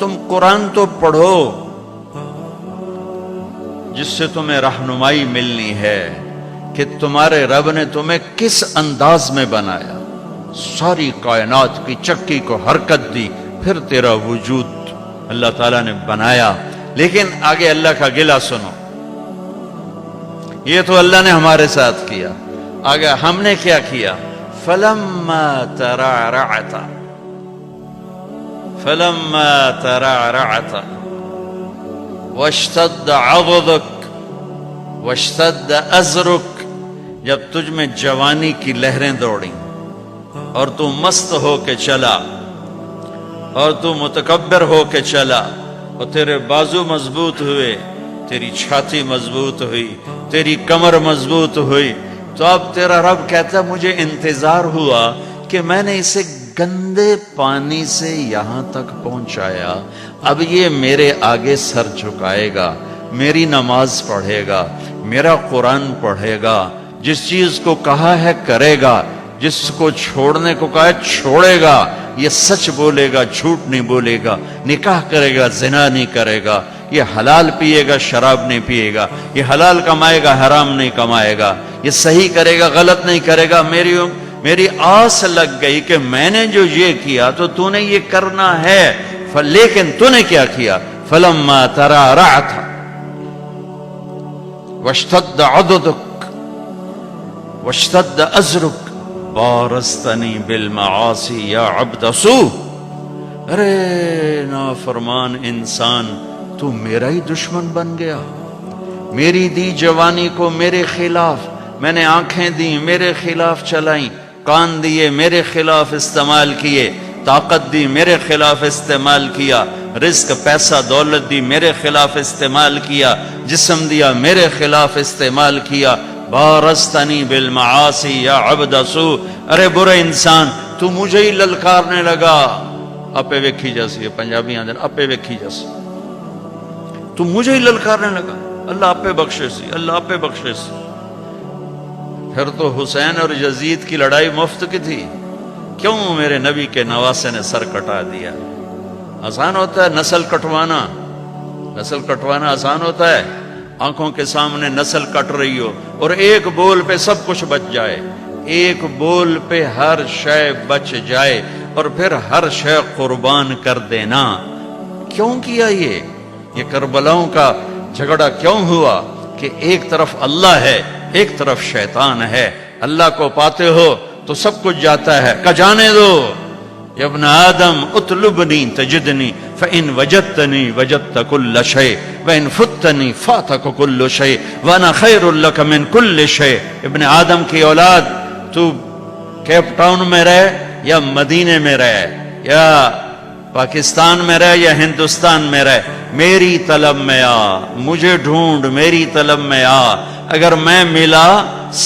تم قرآن تو پڑھو جس سے تمہیں رہنمائی ملنی ہے کہ تمہارے رب نے تمہیں کس انداز میں بنایا، ساری کائنات کی چکی کو حرکت دی، پھر تیرا وجود اللہ تعالیٰ نے بنایا۔ لیکن آگے اللہ کا گلہ سنو، یہ تو اللہ نے ہمارے ساتھ کیا، آگے ہم نے کیا کیا؟ فَلَمَّا تَرَعْرَعْتَ فَلَمَّا تَرَعْرَعْتَ وَاشْتَدَّ عَضُدُكَ وَاشْتَدَّ أَزْرُكَ، جب تجھ میں جوانی کی لہریں دوڑیں اور تو مست ہو کے چلا اور تو متکبر ہو کے چلا اور تیرے بازو مضبوط ہوئے، تیری چھاتی مضبوط ہوئی، تیری کمر مضبوط ہوئی، تو اب تیرا رب کہتا ہے مجھے انتظار ہوا کہ میں نے اسے گندے پانی سے یہاں تک پہنچایا، اب یہ میرے آگے سر جھکائے گا، میری نماز پڑھے گا، میرا قرآن پڑھے گا، جس چیز کو کہا ہے کرے گا، جس کو چھوڑنے کو کہا ہے چھوڑے گا، یہ سچ بولے گا، جھوٹ نہیں بولے گا، نکاح کرے گا، زنا نہیں کرے گا، یہ حلال پیے گا، شراب نہیں پیے گا، یہ حلال کمائے گا، حرام نہیں کمائے گا، یہ صحیح کرے گا، غلط نہیں کرے گا۔ میری آس لگ گئی کہ میں نے جو یہ کیا تو نے یہ کرنا ہے، لیکن تو نے کیا کیا؟ فَلَمَّا تَرَعْرَعْتَ وَاشْتَدَّ عَضُدُكَ وَاشْتَدَّ أَزْرُكَ بارزتنی بالمعاصی یا عبد سوء، ارے نافرمان انسان، تو میرا ہی دشمن بن گیا، میری دی جوانی کو میرے خلاف، میں نے آنکھیں دی میرے خلاف چلائیں، کان دیے میرے خلاف استعمال کیے، طاقت دی میرے خلاف استعمال کیا، رزق پیسہ دولت دی میرے خلاف استعمال کیا، جسم دیا میرے خلاف استعمال کیا، بارزتنی بالمعاصی یا عبد سوء، ارے برے انسان تو مجھے ہی للکارنے لگا، اپے ویکھی جیسی، پنجابی آندر اپے ویکھی جیسی، تو مجھے ہی للکارنے لگا، اللہ اپے بخشے سی، اللہ اپے بخشے سی۔ پھر تو حسین اور یزید کی لڑائی مفت کی تھی، کیوں میرے نبی کے نواسے نے سر کٹا دیا؟ آسان ہوتا ہے نسل کٹوانا، نسل کٹوانا آسان ہوتا ہے؟ آنکھوں کے سامنے نسل کٹ رہی ہو اور ایک بول پہ سب کچھ بچ جائے، ایک بول پہ ہر شے بچ جائے اور پھر ہر شے قربان کر دینا، کیوں کیا یہ کربلاؤں کا جھگڑا کیوں ہوا؟ کہ ایک طرف اللہ ہے، ایک طرف شیطان ہے، اللہ کو پاتے ہو تو سب کچھ جاتا ہے، کہ جانے دو، یا ابن آدم اطلبنی تجدنی فإن وجدتنی وجدت کل شیء وإن فتنی فاتک کل شیء وانا خیر لک من کل شیء۔ ابن آدم کی اولاد، تو کیپ ٹاؤن میں رہے یا مدینے میں رہے یا پاکستان میں رہے یا ہندوستان میں رہے، میری طلب میں آ، مجھے ڈھونڈ، میری طلب میں آ، اگر میں ملا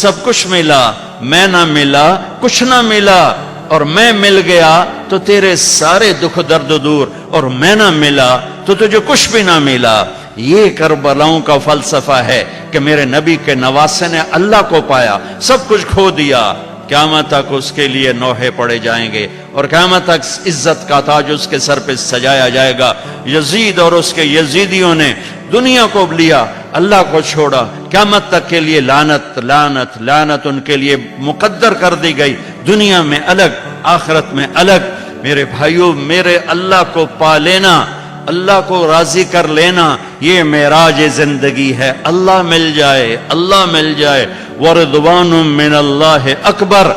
سب کچھ ملا، میں نہ ملا کچھ نہ ملا، اور میں مل گیا تو تیرے سارے دکھ درد دور، اور میں نہ ملا تو تجھے کچھ بھی نہ ملا۔ یہ کربلاؤں کا فلسفہ ہے کہ میرے نبی کے نواسے نے اللہ کو پایا، سب کچھ کھو دیا، قیامت تک اس کے لیے نوحے پڑے جائیں گے اور قیامت تک عزت کا تاج اس کے سر پہ سجایا جائے گا۔ یزید اور اس کے یزیدیوں نے دنیا کو لیا، اللہ کو چھوڑا، قیامت تک کے لیے لعنت لعنت لعنت ان کے لیے مقدر کر دی گئی، دنیا میں الگ آخرت میں الگ۔ میرے بھائیوں، میرے اللہ کو پا لینا، اللہ کو راضی کر لینا، یہ معراج زندگی ہے۔ اللہ مل جائے، اللہ مل جائے، ورضوان من اللہ اکبر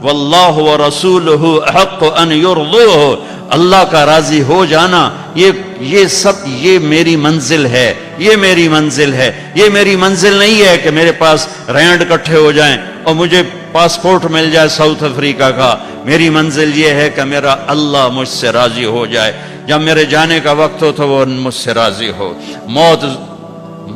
واللہ ورسولہ احق ان یرضوہ، اللہ کا راضی ہو جانا، یہ سب یہ میری منزل ہے، یہ میری منزل ہے۔ یہ میری منزل نہیں ہے کہ میرے پاس رینڈ اکٹھے ہو جائیں اور مجھے پاسپورٹ مل جائے ساؤتھ افریقہ کا۔ میری منزل یہ ہے کہ میرا اللہ مجھ سے راضی ہو جائے، جب میرے جانے کا وقت ہو تو وہ مجھ سے راضی ہو۔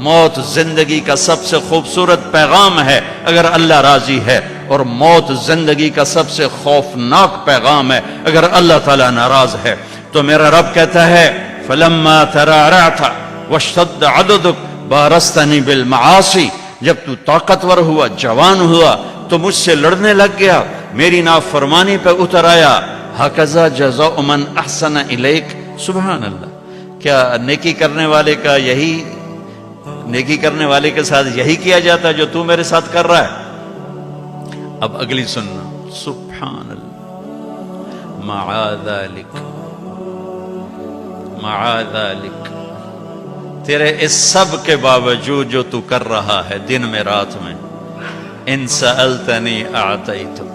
موت زندگی کا سب سے خوبصورت پیغام ہے اگر اللہ راضی ہے، اور موت زندگی کا سب سے خوفناک پیغام ہے اگر اللہ تعالیٰ ناراض ہے۔ تو میرا رب کہتا ہے فَلَمَّا تَرَعْرَعْتَ وَاشْتَدَّ عَضُدُكَ بَارَزْتَنِي بِالْمَعَاصِي، جب تو طاقتور ہوا، جوان ہوا تو مجھ سے لڑنے لگ گیا، میری نافرمانی پہ اتر آیا۔ هَكَذَا جَزَاءُ مَنْ أَحْسَنَ إِلَيْكَ، سبحان اللہ، کیا نیکی کرنے والے کا یہی نیکی کرنے والے کے ساتھ یہی کیا جاتا ہے جو تو میرے ساتھ کر رہا ہے؟ اب اگلی سننا، سبحان اللہ، معاذ ذلک، تیرے اس سب کے باوجود جو تو کر رہا ہے دن میں رات میں، ان سألتنی اعطیتک،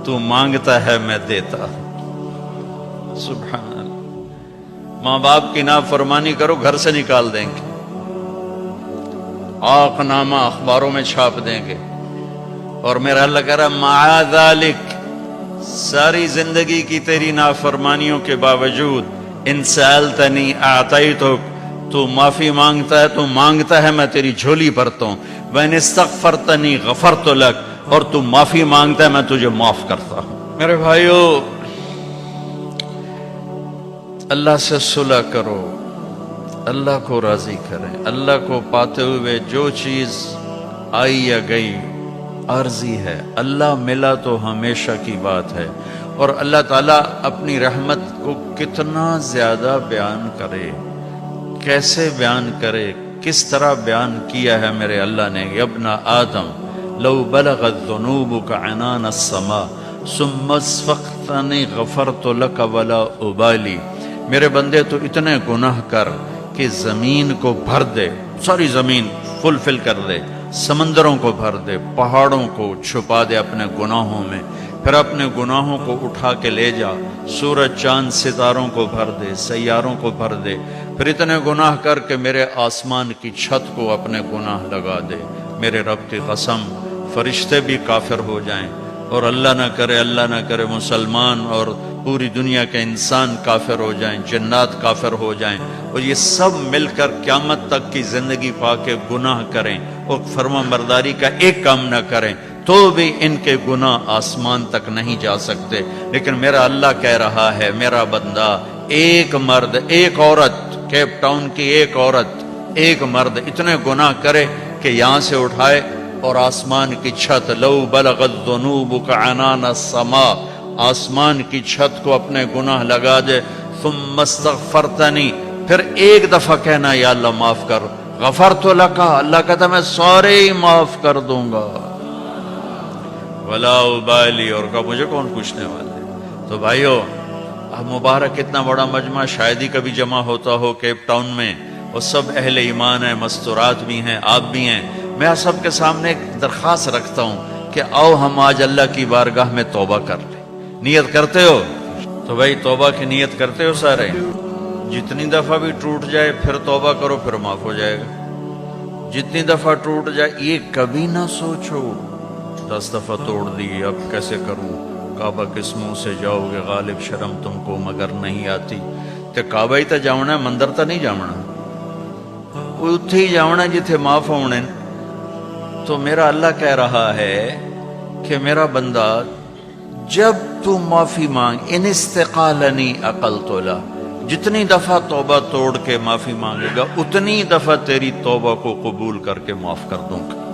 تو مانگتا ہے میں دیتا ہوں۔ سبحان اللہ، ماں باپ کی نافرمانی کرو گھر سے نکال دیں گے، آق نامہ اخباروں میں چھاپ دیں گے، اور میرا اللہ کہہ رہا معاذ ذلک، ساری زندگی کی تیری نافرمانیوں کے باوجود ان سألتنی اعطیتک، تو معافی مانگتا ہے، تو مانگتا ہے میں تیری جھولی بھرتا ہوں، وَإِنِ اسْتَغْفَرْتَنِي غَفَرْتُ لَكَ، اور تو معافی مانگتا ہے میں تجھے معاف کرتا ہوں۔ میرے بھائیو، اللہ سے صلح کرو، اللہ کو راضی کریں، اللہ کو پاتے ہوئے جو چیز آئی یا گئی عارضی ہے، اللہ ملا تو ہمیشہ کی بات ہے، اور اللہ تعالیٰ اپنی رحمت کو کتنا زیادہ بیان کرے، کیسے بیان کرے، کس طرح بیان کیا ہے میرے اللہ نے، یا ابن آدم لو بلغت ذنوبک عنان السماء ثم استغفرتنی غفرت لک ولا ابالی، میرے بندے تو اتنے گناہ کر کہ زمین کو بھر دے، ساری زمین فل کر دے، سمندروں کو بھر دے، پہاڑوں کو چھپا دے اپنے گناہوں میں، پھر اپنے گناہوں کو اٹھا کے لے جا، سورج چاند ستاروں کو بھر دے، سیاروں کو بھر دے، پھر اتنے گناہ کر کے میرے آسمان کی چھت کو اپنے گناہ لگا دے، میرے رب کی قسم فرشتے بھی کافر ہو جائیں، اور اللہ نہ کرے مسلمان اور پوری دنیا کے انسان کافر ہو جائیں، جنات کافر ہو جائیں، اور یہ سب مل کر قیامت تک کی زندگی پا کے گناہ کریں اور فرما برداری کا ایک کام نہ کریں، تو بھی ان کے گناہ آسمان تک نہیں جا سکتے، لیکن میرا اللہ کہہ رہا ہے میرا بندہ، ایک مرد ایک عورت، کیپ ٹاؤن کی ایک عورت ایک مرد اتنے گناہ کرے کہ یہاں سے اٹھائے اور آسمان کی چھت، لو بلغت ذنوبک عنان السماء، آسمان کی چھت کو اپنے گناہ لگا دے، ثم استغفرتنی، پھر ایک دفعہ کہنا یا اللہ معاف کر، غفرت لک، اللہ کہتا میں سارے ہی معاف کر دوں گا، ولا ابالی، اور کہا مجھے کون پوچھنے والے۔ تو بھائیو، اب مبارک اتنا بڑا مجمع شاید ہی کبھی جمع ہوتا ہو کیپ ٹاؤن میں، اور سب اہل ایمان ہیں، مستورات بھی ہیں، آپ بھی ہیں، میں سب کے سامنے ایک درخواست رکھتا ہوں کہ آؤ ہم آج اللہ کی بارگاہ میں توبہ کر لیں۔ نیت کرتے ہو؟ تو بھائی توبہ کی نیت کرتے ہو سارے؟ جتنی دفعہ بھی ٹوٹ جائے پھر توبہ کرو، پھر معاف ہو جائے گا۔ جتنی دفعہ ٹوٹ جائے یہ کبھی نہ سوچو 10 دفعہ توڑ دی اب کیسے کروں، کعبہ کس منہ سے جاؤ گے غالب شرم تم کو مگر نہیں آتی، تے کعبہ ہی تے جاؤنا ہے، مندر تے نہیں جاؤنا، اتھے ہی جاؤنا جتھے معاف ہونے۔ تو میرا اللہ کہہ رہا ہے کہ میرا بندہ جب تو معافی مانگ، ان استقالنی عقلت له، جتنی دفعہ توبہ توڑ کے معافی مانگے گا اتنی دفعہ تیری توبہ کو قبول کر کے معاف کر دوں گا۔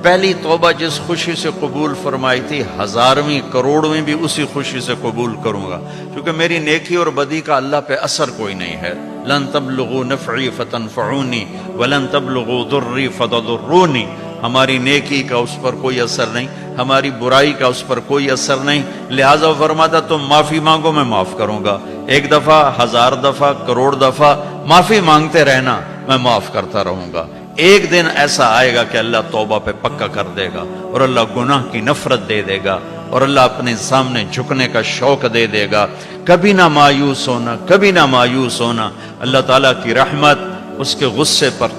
پہلی توبہ جس خوشی سے قبول فرمائی تھی، 1000ویں کروڑویں بھی اسی خوشی سے قبول کروں گا، کیونکہ میری نیکی اور بدی کا اللہ پہ اثر کوئی نہیں ہے۔ لن تبلغوا نفعی فتنفعونی ولن تبلغوا ضری فتضرونی، ہماری نیکی کا اس پر کوئی اثر نہیں، ہماری برائی کا اس پر کوئی اثر نہیں، لہٰذا فرماتا تم معافی مانگو میں معاف کروں گا، 1 دفعہ 1000 دفعہ کروڑ دفعہ معافی مانگتے رہنا، میں معاف کرتا رہوں گا۔ ایک دن ایسا آئے گا کہ اللہ توبہ پہ پکا کر دے گا، اور اللہ گناہ کی نفرت دے دے گا، اور اللہ اپنے سامنے جھکنے کا شوق دے دے گا۔ کبھی نہ مایوس ہونا، کبھی نہ مایوس ہونا، اللہ تعالیٰ کی رحمت اس کے غصے پر،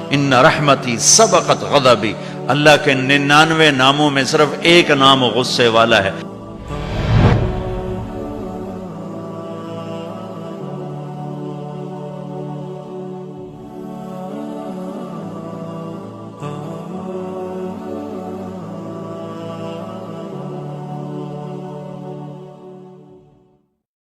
ان رحمتی سبقت غضبی، اللہ کے 99 ناموں میں صرف ایک نام غصے والا ہے۔